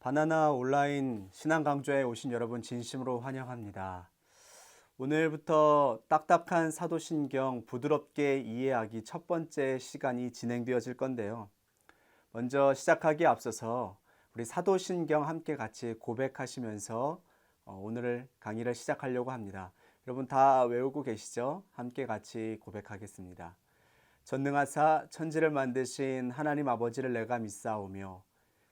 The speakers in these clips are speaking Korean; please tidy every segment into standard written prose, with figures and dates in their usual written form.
바나나 온라인 신앙 강좌에 오신 여러분 진심으로 환영합니다. 오늘부터 딱딱한 사도신경 부드럽게 이해하기 첫 번째 시간이 진행되어질 건데요. 먼저 시작하기에 앞서서 우리 사도신경 함께 같이 고백하시면서 오늘 강의를 시작하려고 합니다. 여러분 다 외우고 계시죠? 함께 같이 고백하겠습니다. 전능하사 천지를 만드신 하나님 아버지를 내가 믿사오며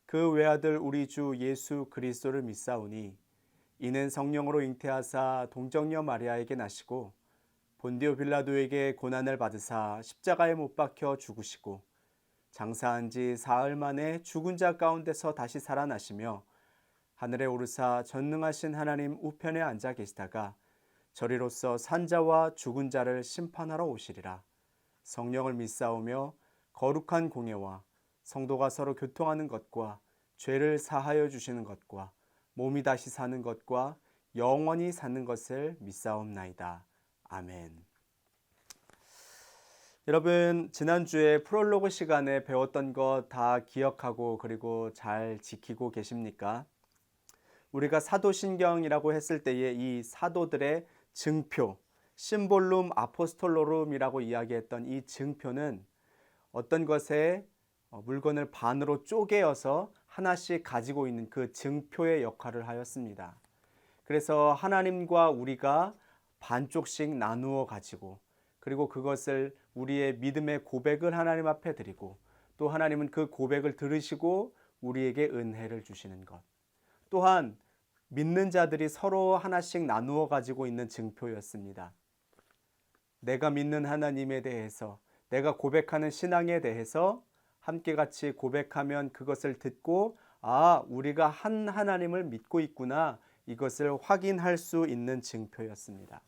그 외아들 우리 주 예수 그리스도를 믿사오니 이는 성령으로 잉태하사 동정녀 마리아에게 나시고 본디오 빌라도에게 고난을 받으사 십자가에 못 박혀 죽으시고 장사한 지 사흘 만에 죽은 자 가운데서 다시 살아나시며 하늘에 오르사 전능하신 하나님 우편에 앉아 계시다가 저리로서 산자와 죽은 자를 심판하러 오시리라. 성령을 믿사오며 거룩한 공예와 성도가 서로 교통하는 것과 죄를 사하여 주시는 것과 몸이 다시 사는 것과 영원히 사는 것을 믿사옵나이다. 아멘. 여러분 지난주에 프롤로그 시간에 배웠던 것 다 기억하고 그리고 잘 지키고 계십니까? 우리가 사도신경이라고 했을 때에 이 사도들의 증표, 심볼룸 아포스톨로룸이라고 이야기했던 이 증표는 어떤 것에 물건을 반으로 쪼개어서 하나씩 가지고 있는 그 증표의 역할을 하였습니다. 그래서 하나님과 우리가 반쪽씩 나누어 가지고 그리고 그것을 우리의 믿음의 고백을 하나님 앞에 드리고 또 하나님은 그 고백을 들으시고 우리에게 은혜를 주시는 것. 또한 믿는 자들이 서로 하나씩 나누어 가지고 있는 증표였습니다. 내가 믿는 하나님에 대해서 내가 고백하는 신앙에 대해서 함께 같이 고백하면 그것을 듣고 우리가 한 하나님을 믿고 있구나 이것을 확인할 수 있는 증표였습니다.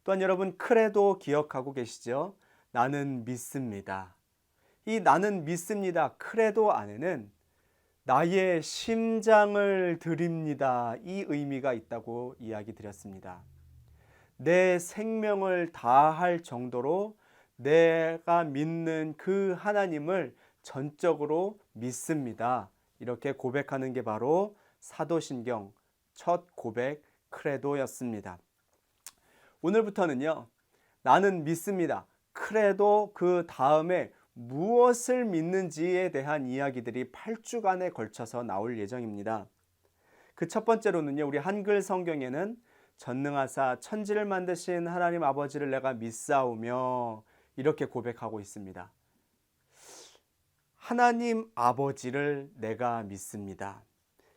또한 여러분 크레도 기억하고 계시죠? 나는 믿습니다. 이 나는 믿습니다. 크레도 안에는 나의 심장을 드립니다. 이 의미가 있다고 이야기 드렸습니다. 내 생명을 다할 정도로 내가 믿는 그 하나님을 전적으로 믿습니다. 이렇게 고백하는 게 바로 사도신경 첫 고백 크레도였습니다. 오늘부터는요. 나는 믿습니다. 크레도 그 다음에 무엇을 믿는지에 대한 이야기들이 8주간에 걸쳐서 나올 예정입니다. 그 첫 번째로는요. 우리 한글 성경에는 전능하사 천지를 만드신 하나님 아버지를 내가 믿사오며 이렇게 고백하고 있습니다. 하나님 아버지를 내가 믿습니다.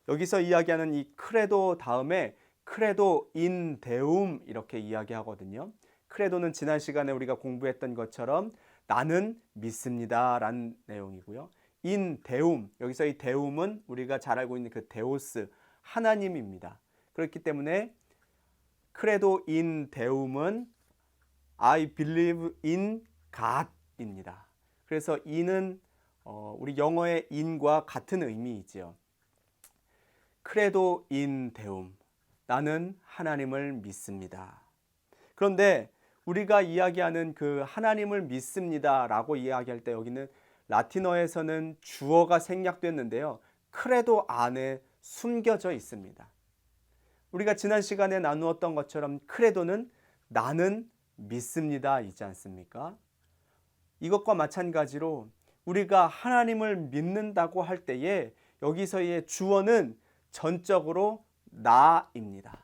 여기서 이야기하는 이 크레도 다음에 크레도 인 데움 이렇게 이야기하거든요. 크레도는 지난 시간에 우리가 공부했던 것처럼 나는 믿습니다 라는 내용이고요. 인 데움, 여기서 이 데움은 우리가 잘 알고 있는 그 데오스, 하나님입니다. 그렇기 때문에 크레도 인 데움은 I believe in God입니다. 그래서 in은 우리 영어의 in과 같은 의미이지요. 크레도 인 데움, 나는 하나님을 믿습니다. 그런데 우리가 이야기하는 그 하나님을 믿습니다 라고 이야기할 때 여기는 라틴어에서는 주어가 생략됐는데요. 크레도 안에 숨겨져 있습니다. 우리가 지난 시간에 나누었던 것처럼 크레도는 나는 믿습니다 이지 않습니까? 이것과 마찬가지로 우리가 하나님을 믿는다고 할 때에 여기서의 주어는 전적으로 나입니다.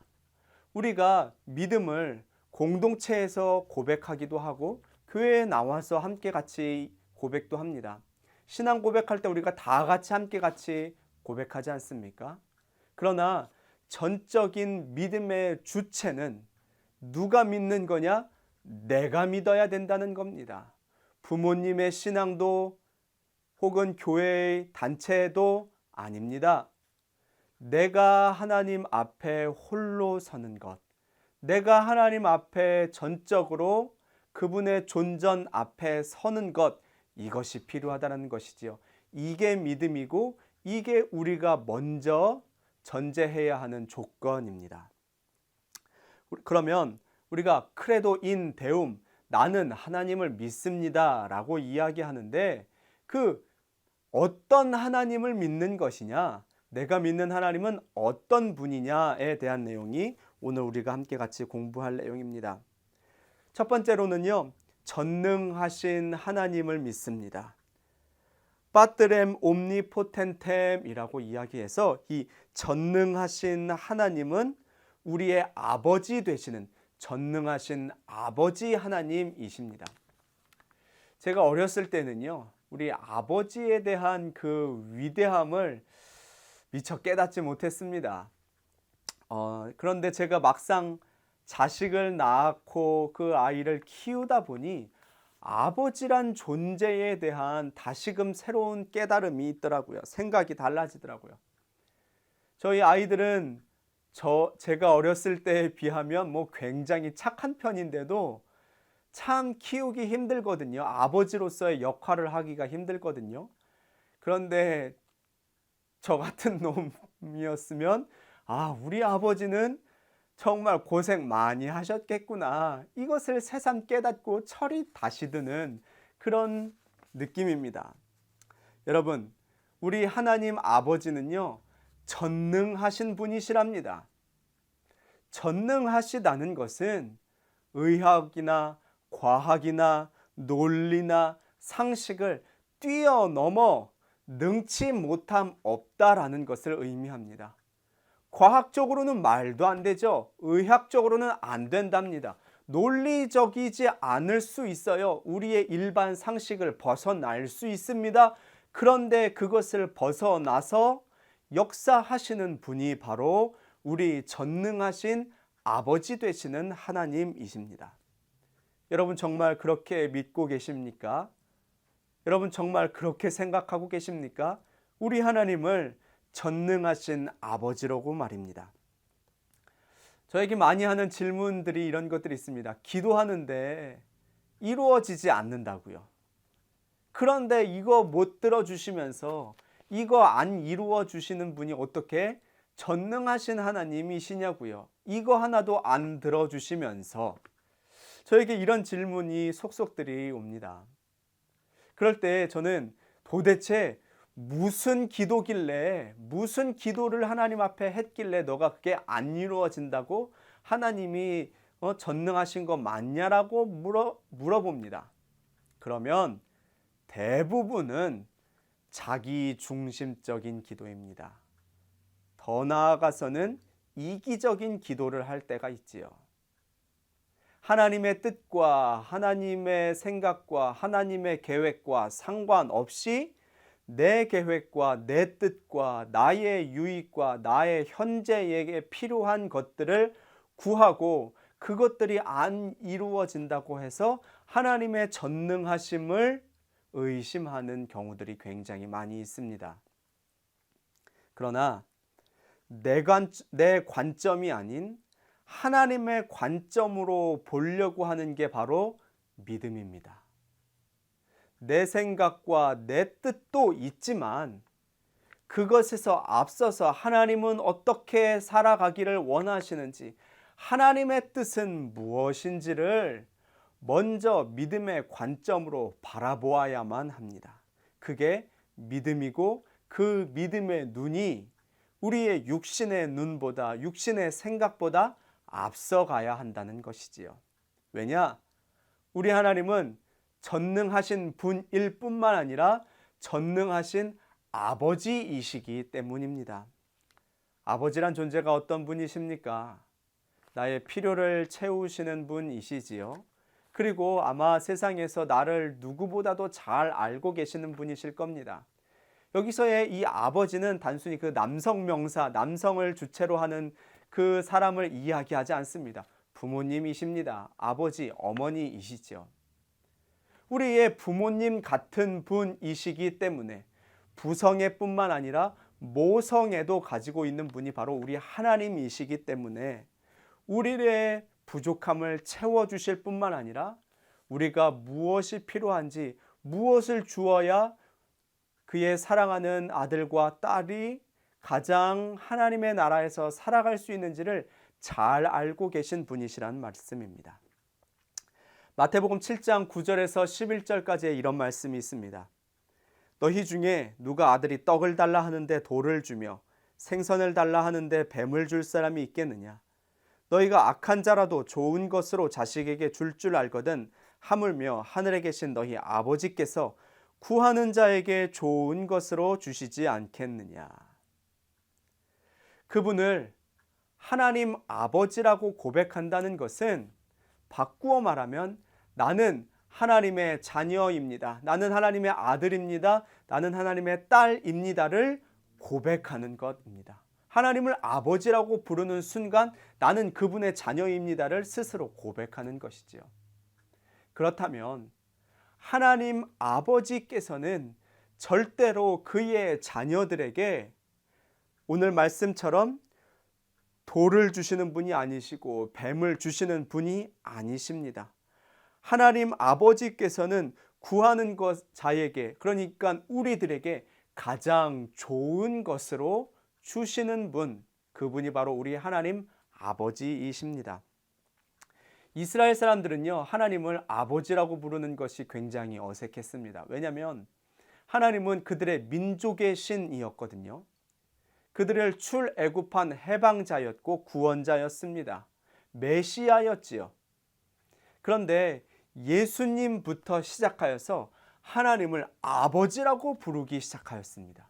우리가 믿음을 공동체에서 고백하기도 하고 교회에 나와서 함께 같이 고백도 합니다. 신앙 고백할 때 우리가 다 같이 함께 같이 고백하지 않습니까? 그러나 전적인 믿음의 주체는 누가 믿는 거냐? 내가 믿어야 된다는 겁니다. 부모님의 신앙도 혹은 교회의 단체도 아닙니다. 내가 하나님 앞에 홀로 서는 것, 내가 하나님 앞에 전적으로 그분의 존전 앞에 서는 것, 이것이 필요하다는 것이지요. 이게 믿음이고 이게 우리가 먼저 전제해야 하는 조건입니다. 그러면 우리가 크레도 인 데움, 나는 하나님을 믿습니다 라고 이야기하는데 그 어떤 하나님을 믿는 것이냐, 내가 믿는 하나님은 어떤 분이냐에 대한 내용이 오늘 우리가 함께 같이 공부할 내용입니다. 첫 번째로는요, 전능하신 하나님을 믿습니다. 파트렘 옴니포텐템이라고 이야기해서 이 전능하신 하나님은 우리의 아버지 되시는 전능하신 아버지 하나님이십니다. 제가 어렸을 때는요, 우리 아버지에 대한 그 위대함을 미처 깨닫지 못했습니다. 그런데 제가 막상 자식을 낳고 그 아이를 키우다 보니 아버지란 존재에 대한 다시금 새로운 깨달음이 있더라고요. 생각이 달라지더라고요. 저희 아이들은 제가 어렸을 때에 비하면 뭐 굉장히 착한 편인데도 참 키우기 힘들거든요. 아버지로서의 역할을 하기가 힘들거든요. 그런데 저 같은 놈이었으면 우리 아버지는 정말 고생 많이 하셨겠구나. 이것을 새삼 깨닫고 철이 다시 드는 그런 느낌입니다. 여러분, 우리 하나님 아버지는요, 전능하신 분이시랍니다. 전능하시다는 것은 의학이나 과학이나 논리나 상식을 뛰어넘어 능치 못함 없다라는 것을 의미합니다. 과학적으로는 말도 안 되죠. 의학적으로는 안 된답니다. 논리적이지 않을 수 있어요. 우리의 일반 상식을 벗어날 수 있습니다. 그런데 그것을 벗어나서 역사하시는 분이 바로 우리 전능하신 아버지 되시는 하나님이십니다. 여러분 정말 그렇게 믿고 계십니까? 여러분 정말 그렇게 생각하고 계십니까? 우리 하나님을 전능하신 아버지라고 말입니다. 저에게 많이 하는 질문들이 이런 것들이 있습니다. 기도하는데 이루어지지 않는다고요. 그런데 이거 못 들어주시면서 이거 안 이루어 주시는 분이 어떻게 전능하신 하나님이시냐고요. 이거 하나도 안 들어주시면서 저에게 이런 질문이 속속들이 옵니다. 그럴 때 저는 도대체 무슨 기도길래, 무슨 기도를 하나님 앞에 했길래 너가 그게 안 이루어진다고 하나님이 전능하신 거 맞냐라고 물어봅니다. 그러면 대부분은 자기 중심적인 기도입니다. 더 나아가서는 이기적인 기도를 할 때가 있지요. 하나님의 뜻과 하나님의 생각과 하나님의 계획과 상관없이 내 계획과 내 뜻과 나의 유익과 나의 현재에 필요한 것들을 구하고 그것들이 안 이루어진다고 해서 하나님의 전능하심을 의심하는 경우들이 굉장히 많이 있습니다. 그러나 내 관점이 아닌 하나님의 관점으로 보려고 하는 게 바로 믿음입니다. 내 생각과 내 뜻도 있지만 그것에서 앞서서 하나님은 어떻게 살아가기를 원하시는지, 하나님의 뜻은 무엇인지를 먼저 믿음의 관점으로 바라보아야만 합니다. 그게 믿음이고 그 믿음의 눈이 우리의 육신의 눈보다, 육신의 생각보다 앞서가야 한다는 것이지요. 왜냐? 우리 하나님은 전능하신 분일 뿐만 아니라 전능하신 아버지이시기 때문입니다. 아버지란 존재가 어떤 분이십니까? 나의 필요를 채우시는 분이시지요. 그리고 아마 세상에서 나를 누구보다도 잘 알고 계시는 분이실 겁니다. 여기서의 이 아버지는 단순히 그 남성 명사, 남성을 주체로 하는 그 사람을 이야기하지 않습니다. 부모님이십니다. 아버지, 어머니이시죠. 우리의 부모님 같은 분이시기 때문에 부성애뿐만 아니라 모성애도 가지고 있는 분이 바로 우리 하나님이시기 때문에 우리의 부족함을 채워주실 뿐만 아니라 우리가 무엇이 필요한지, 무엇을 주어야 그의 사랑하는 아들과 딸이 가장 하나님의 나라에서 살아갈 수 있는지를 잘 알고 계신 분이시란 말씀입니다. 마태복음 7장 9절에서 11절까지의 이런 말씀이 있습니다. 너희 중에 누가 아들이 떡을 달라 하는데 돌을 주며 생선을 달라 하는데 뱀을 줄 사람이 있겠느냐? 너희가 악한 자라도 좋은 것으로 자식에게 줄 알거든 하물며 하늘에 계신 너희 아버지께서 구하는 자에게 좋은 것으로 주시지 않겠느냐? 그분을 하나님 아버지라고 고백한다는 것은 바꾸어 말하면 나는 하나님의 자녀입니다. 나는 하나님의 아들입니다. 나는 하나님의 딸입니다를 고백하는 것입니다. 하나님을 아버지라고 부르는 순간 나는 그분의 자녀입니다를 스스로 고백하는 것이지요. 그렇다면 하나님 아버지께서는 절대로 그의 자녀들에게 오늘 말씀처럼 돌을 주시는 분이 아니시고 뱀을 주시는 분이 아니십니다. 하나님 아버지께서는 구하는 것 자에게, 그러니까 우리들에게 가장 좋은 것으로 주시는 분, 그분이 바로 우리 하나님 아버지이십니다. 이스라엘 사람들은요, 하나님을 아버지라고 부르는 것이 굉장히 어색했습니다. 왜냐하면 하나님은 그들의 민족의 신이었거든요. 그들을 출애굽한 해방자였고 구원자였습니다. 메시아였지요. 그런데 예수님부터 시작하여서 하나님을 아버지라고 부르기 시작하였습니다.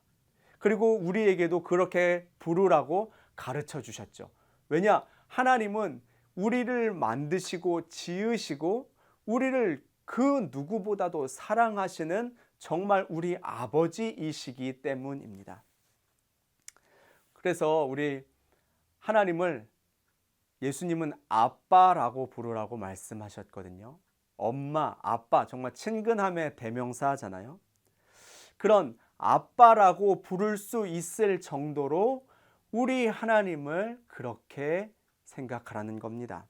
그리고 우리에게도 그렇게 부르라고 가르쳐 주셨죠. 왜냐? 하나님은 우리를 만드시고 지으시고 우리를 그 누구보다도 사랑하시는 정말 우리 아버지이시기 때문입니다. 그래서 우리 하나님을 예수님은 아빠라고 부르라고 말씀하셨거든요. 엄마, 아빠, 정말 친근함의 대명사잖아요. 그런 아빠라고 부를 수 있을 정도로 우리 하나님을 그렇게 생각하라는 겁니다.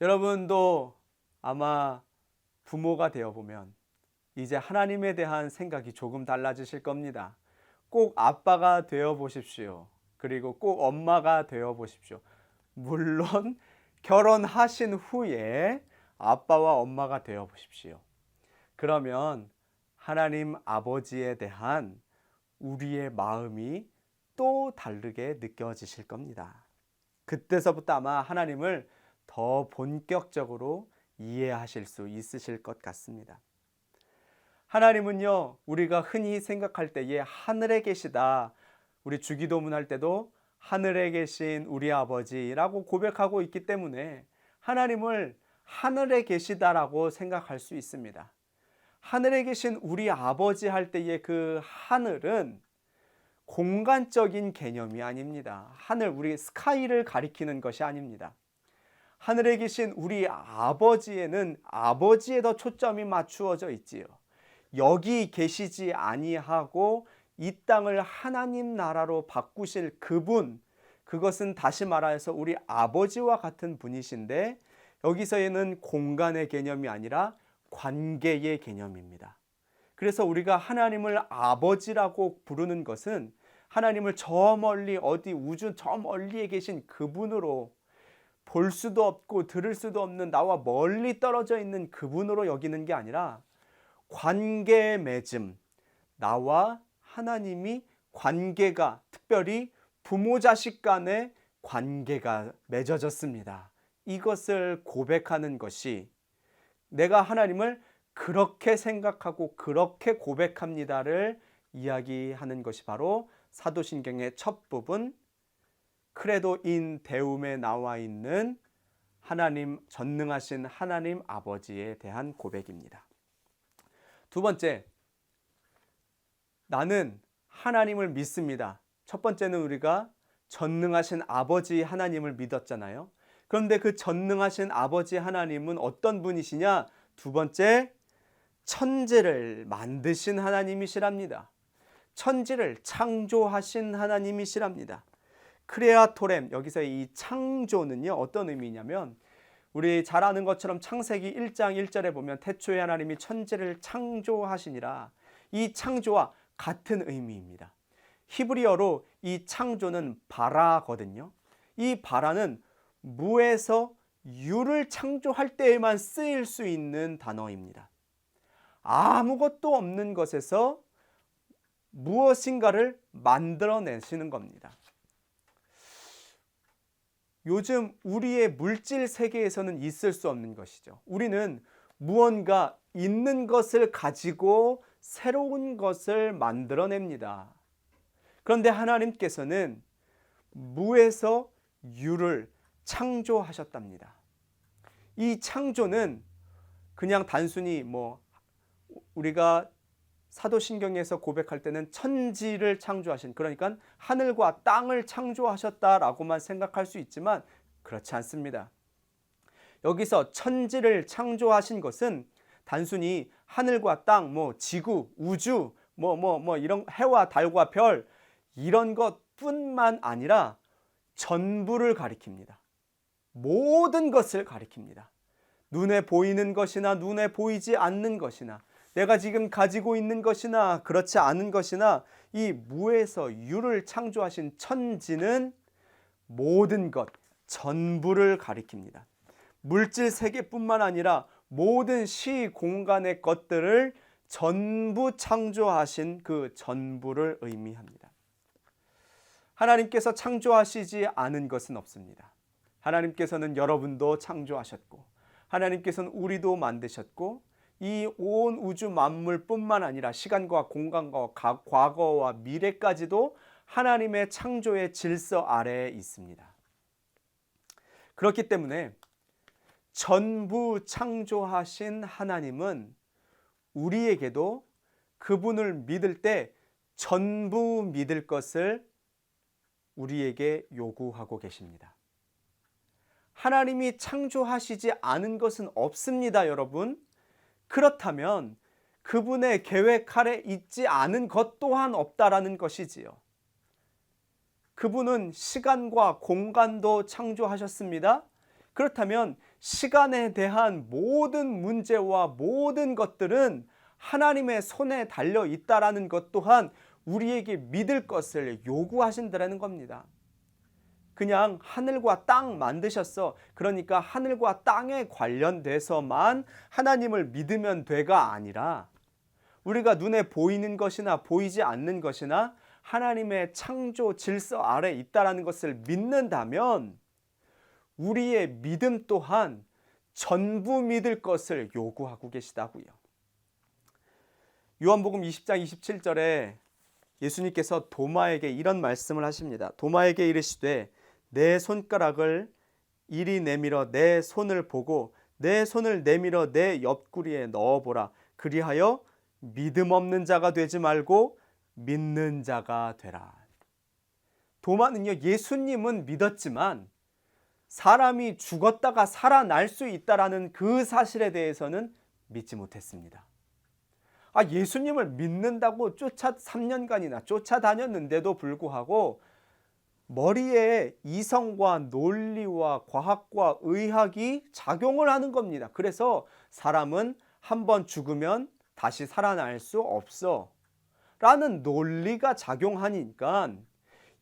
여러분도 아마 부모가 되어 보면 이제 하나님에 대한 생각이 조금 달라지실 겁니다. 꼭 아빠가 되어 보십시오. 그리고 꼭 엄마가 되어 보십시오. 물론 결혼하신 후에 아빠와 엄마가 되어 보십시오. 그러면 하나님 아버지에 대한 우리의 마음이 또 다르게 느껴지실 겁니다. 그때서부터 아마 하나님을 더 본격적으로 이해하실 수 있으실 것 같습니다. 하나님은요, 우리가 흔히 생각할 때에 하늘에 계시다. 우리 주기도문 할 때도 하늘에 계신 우리 아버지라고 고백하고 있기 때문에 하나님을 하늘에 계시다라고 생각할 수 있습니다. 하늘에 계신 우리 아버지 할 때의 그 하늘은 공간적인 개념이 아닙니다. 하늘, 우리 스카이를 가리키는 것이 아닙니다. 하늘에 계신 우리 아버지에는 아버지에 더 초점이 맞추어져 있지요. 여기 계시지 아니하고 이 땅을 하나님 나라로 바꾸실 그분, 그것은 다시 말하여서 우리 아버지와 같은 분이신데 여기서에는 공간의 개념이 아니라 관계의 개념입니다. 그래서 우리가 하나님을 아버지라고 부르는 것은 하나님을 저 멀리 어디 우주 저 멀리에 계신 그분으로 볼 수도 없고 들을 수도 없는 나와 멀리 떨어져 있는 그분으로 여기는 게 아니라 관계 맺음, 나와 하나님이 관계가 특별히 부모 자식 간의 관계가 맺어졌습니다. 이것을 고백하는 것이 내가 하나님을 그렇게 생각하고 그렇게 고백합니다를 이야기하는 것이 바로 사도신경의 첫 부분 크레도 인 데움에 나와 있는 하나님, 전능하신 하나님 아버지에 대한 고백입니다. 두 번째, 나는 하나님을 믿습니다. 첫 번째는 우리가 전능하신 아버지 하나님을 믿었잖아요. 그런데 그 전능하신 아버지 하나님은 어떤 분이시냐? 두 번째, 천지를 만드신 하나님이시랍니다. 천지를 창조하신 하나님이시랍니다. 크레아토렘, 여기서 이 창조는요, 어떤 의미냐면 우리 잘 아는 것처럼 창세기 1장 1절에 보면 태초에 하나님이 천지를 창조하시니라. 이 창조와 같은 의미입니다. 히브리어로 이 창조는 바라거든요. 이 바라는 무에서 유를 창조할 때에만 쓰일 수 있는 단어입니다. 아무것도 없는 것에서 무엇인가를 만들어내시는 겁니다. 요즘 우리의 물질 세계에서는 있을 수 없는 것이죠. 우리는 무언가 있는 것을 가지고 새로운 것을 만들어냅니다. 그런데 하나님께서는 무에서 유를 창조하셨답니다. 이 창조는 그냥 단순히 우리가 사도신경에서 고백할 때는 천지를 창조하신, 그러니까 하늘과 땅을 창조하셨다라고만 생각할 수 있지만 그렇지 않습니다. 여기서 천지를 창조하신 것은 단순히 하늘과 땅, 지구, 우주, 이런 해와 달과 별 이런 것뿐만 아니라 전부를 가리킵니다. 모든 것을 가리킵니다. 눈에 보이는 것이나 눈에 보이지 않는 것이나 내가 지금 가지고 있는 것이나 그렇지 않은 것이나 이 무에서 유를 창조하신 천지는 모든 것, 전부를 가리킵니다. 물질 세계뿐만 아니라 모든 시 공간의 것들을 전부 창조하신 그 전부를 의미합니다. 하나님께서 창조하시지 않은 것은 없습니다. 하나님께서는 여러분도 창조하셨고 하나님께서는 우리도 만드셨고 이 온 우주 만물뿐만 아니라 시간과 공간과 과거와 미래까지도 하나님의 창조의 질서 아래에 있습니다. 그렇기 때문에 전부 창조하신 하나님은 우리에게도 그분을 믿을 때 전부 믿을 것을 우리에게 요구하고 계십니다. 하나님이 창조하시지 않은 것은 없습니다, 여러분. 그렇다면 그분의 계획 아래 있지 않은 것 또한 없다라는 것이지요. 그분은 시간과 공간도 창조하셨습니다. 그렇다면 시간에 대한 모든 문제와 모든 것들은 하나님의 손에 달려 있다라는 것 또한 우리에게 믿을 것을 요구하신다라는 겁니다. 그냥 하늘과 땅 만드셨어. 그러니까 하늘과 땅에 관련돼서만 하나님을 믿으면 돼가 아니라 우리가 눈에 보이는 것이나 보이지 않는 것이나 하나님의 창조 질서 아래 있다라는 것을 믿는다면 우리의 믿음 또한 전부 믿을 것을 요구하고 계시다고요. 요한복음 20장 27절에 예수님께서 도마에게 이런 말씀을 하십니다. 도마에게 이르시되 내 손가락을 이리 내밀어 내 손을 보고 내 손을 내밀어 내 옆구리에 넣어보라. 그리하여 믿음 없는 자가 되지 말고 믿는 자가 되라. 도마는요, 예수님은 믿었지만 사람이 죽었다가 살아날 수 있다라는 그 사실에 대해서는 믿지 못했습니다. 예수님을 믿는다고 3년간이나 쫓아다녔는데도 불구하고 머리에 이성과 논리와 과학과 의학이 작용을 하는 겁니다. 그래서 사람은 한번 죽으면 다시 살아날 수 없어 라는 논리가 작용하니까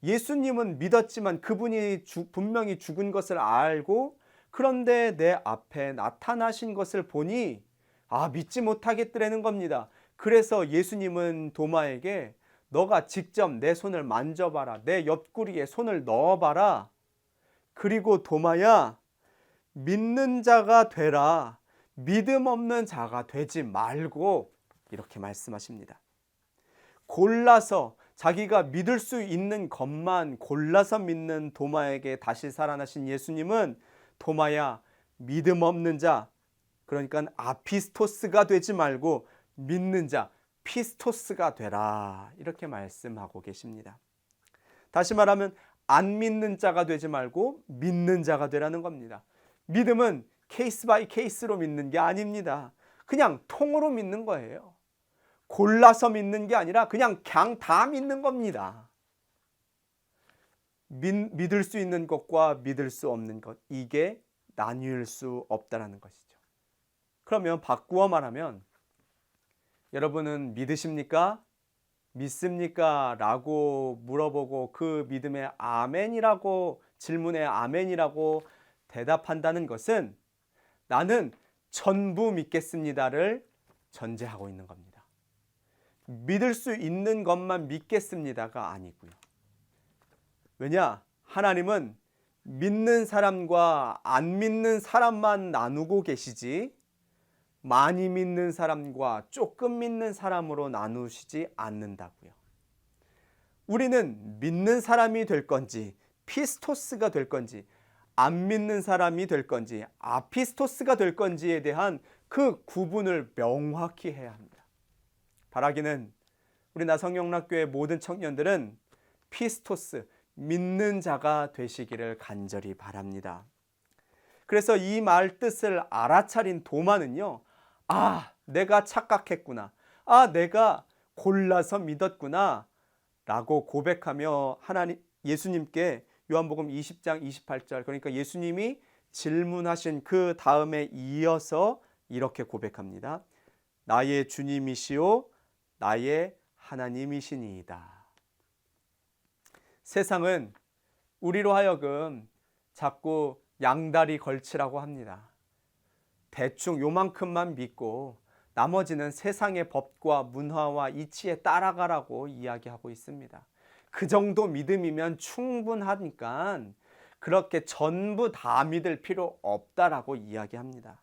예수님은 믿었지만 그분이 분명히 죽은 것을 알고 그런데 내 앞에 나타나신 것을 보니 믿지 못하겠더라는 겁니다. 그래서 예수님은 도마에게 너가 직접 내 손을 만져봐라. 내 옆구리에 손을 넣어봐라. 그리고 도마야, 믿는 자가 되라. 믿음 없는 자가 되지 말고 이렇게 말씀하십니다. 골라서 자기가 믿을 수 있는 것만 골라서 믿는 도마에게 다시 살아나신 예수님은 도마야, 믿음 없는 자, 그러니까 아피스토스가 되지 말고 믿는 자, 피스토스가 되라. 이렇게 말씀하고 계십니다. 다시 말하면 안 믿는 자가 되지 말고 믿는 자가 되라는 겁니다. 믿음은 케이스 바이 케이스로 믿는 게 아닙니다. 그냥 통으로 믿는 거예요. 골라서 믿는 게 아니라 그냥 다 믿는 겁니다. 믿을 수 있는 것과 믿을 수 없는 것, 이게 나뉠 수 없다는 것이죠. 그러면 바꾸어 말하면 여러분은 믿으십니까? 믿습니까? 라고 물어보고 그 믿음에 아멘이라고 질문에 아멘이라고 대답한다는 것은 나는 전부 믿겠습니다를 전제하고 있는 겁니다. 믿을 수 있는 것만 믿겠습니다가 아니고요. 왜냐? 하나님은 믿는 사람과 안 믿는 사람만 나누고 계시지 많이 믿는 사람과 조금 믿는 사람으로 나누시지 않는다고요. 우리는 믿는 사람이 될 건지 피스토스가 될 건지 안 믿는 사람이 될 건지 아피스토스가 될 건지에 대한 그 구분을 명확히 해야 합니다. 바라기는 우리 나성영락교회 모든 청년들은 피스토스, 믿는 자가 되시기를 간절히 바랍니다. 그래서 이 말 뜻을 알아차린 도마는요, 내가 착각했구나. 내가 골라서 믿었구나. 라고 고백하며 예수님께 요한복음 20장 28절, 그러니까 예수님이 질문하신 그 다음에 이어서 이렇게 고백합니다. 나의 주님이시오 나의 하나님이시니이다. 세상은 우리로 하여금 자꾸 양다리 걸치라고 합니다. 대충 요만큼만 믿고 나머지는 세상의 법과 문화와 이치에 따라가라고 이야기하고 있습니다. 그 정도 믿음이면 충분하니까 그렇게 전부 다 믿을 필요 없다라고 이야기합니다.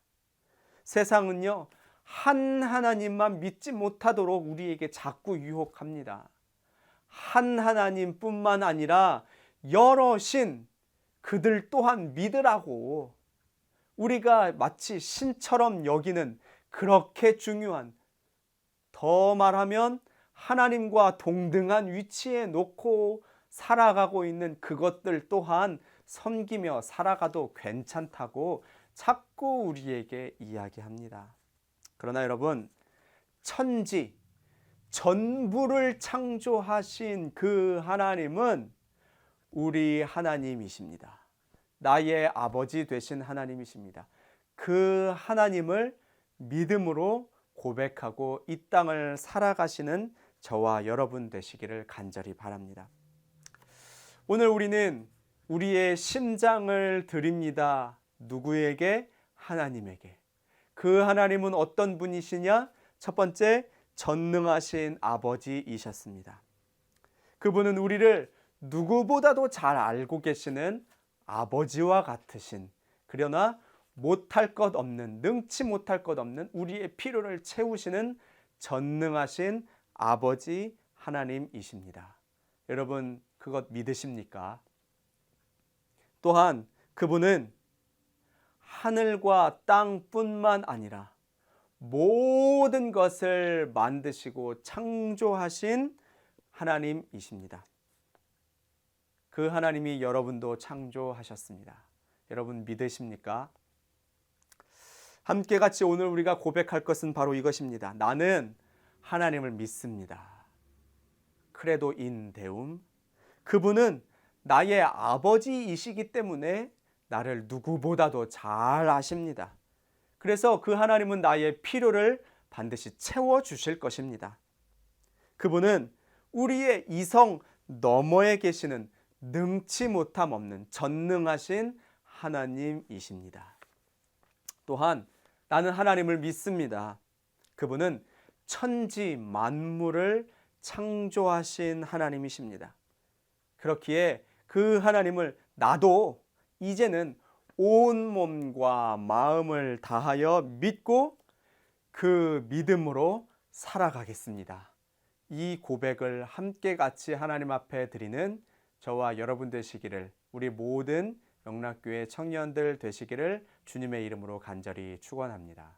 세상은요, 한 하나님만 믿지 못하도록 우리에게 자꾸 유혹합니다. 한 하나님뿐만 아니라 여러 신, 그들 또한 믿으라고 우리가 마치 신처럼 여기는 그렇게 중요한, 더 말하면 하나님과 동등한 위치에 놓고 살아가고 있는 그것들 또한 섬기며 살아가도 괜찮다고 자꾸 우리에게 이야기합니다. 그러나 여러분, 천지 전부를 창조하신 그 하나님은 우리 하나님이십니다. 나의 아버지 되신 하나님이십니다. 그 하나님을 믿음으로 고백하고 이 땅을 살아가시는 저와 여러분 되시기를 간절히 바랍니다. 오늘 우리는 우리의 심장을 드립니다. 누구에게? 하나님에게. 그 하나님은 어떤 분이시냐? 첫 번째, 전능하신 아버지이셨습니다. 그분은 우리를 누구보다도 잘 알고 계시는 아버지와 같으신, 그러나 못할 것 없는, 능치 못할 것 없는 우리의 필요를 채우시는 전능하신 아버지 하나님이십니다. 여러분, 그것 믿으십니까? 또한 그분은 하늘과 땅뿐만 아니라 모든 것을 만드시고 창조하신 하나님이십니다. 그 하나님이 여러분도 창조하셨습니다. 여러분 믿으십니까? 함께 같이 오늘 우리가 고백할 것은 바로 이것입니다. 나는 하나님을 믿습니다. 크레도 인 데움. 그분은 나의 아버지이시기 때문에 나를 누구보다도 잘 아십니다. 그래서 그 하나님은 나의 필요를 반드시 채워주실 것입니다. 그분은 우리의 이성 너머에 계시는 능치 못함 없는 전능하신 하나님이십니다. 또한 나는 하나님을 믿습니다. 그분은 천지 만물을 창조하신 하나님이십니다. 그렇기에 그 하나님을 나도 이제는 온 몸과 마음을 다하여 믿고 그 믿음으로 살아가겠습니다. 이 고백을 함께 같이 하나님 앞에 드리는 저와 여러분 되시기를, 우리 모든 영락교회 청년들 되시기를 주님의 이름으로 간절히 축원합니다.